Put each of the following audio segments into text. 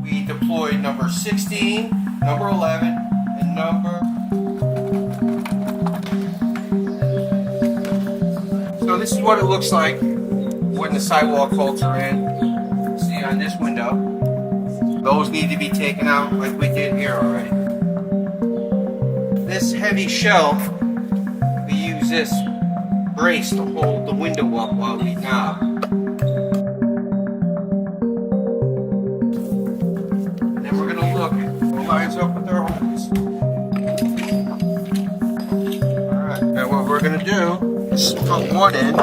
We deployed number 16, number 11, and number... So this is what it looks like when the sidewall bolts are in. See on this window. Those need to be taken out like we did here already. This heavy shell, we use this brace to hold the window up while we knob. And then we're going to look who lines up with our holes. Alright, now what we're going to do is put one in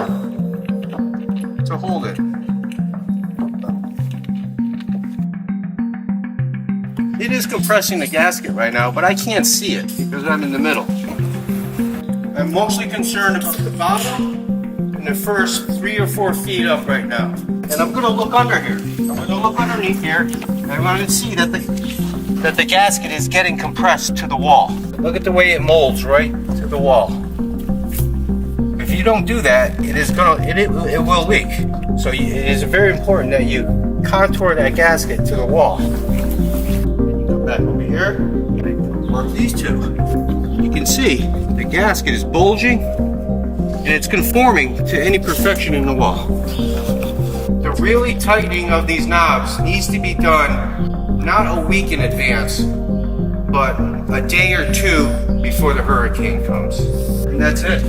to hold it. It is compressing the gasket right now, but I can't see it because I'm in the middle. I'm mostly concerned about the bottom and the first 3 or 4 feet up right now. And I'm going to look under here. I'm going to look underneath here, and I'm going to see that the gasket is getting compressed to the wall. Look at the way it molds right to the wall. If you don't do that, it will leak. So it is very important that you contour that gasket to the wall. Come back over here, work these two. You can see the gasket is bulging and it's conforming to any perfection in the wall. The really tightening of these knobs needs to be done not a week in advance, but a day or two before the hurricane comes. And that's it.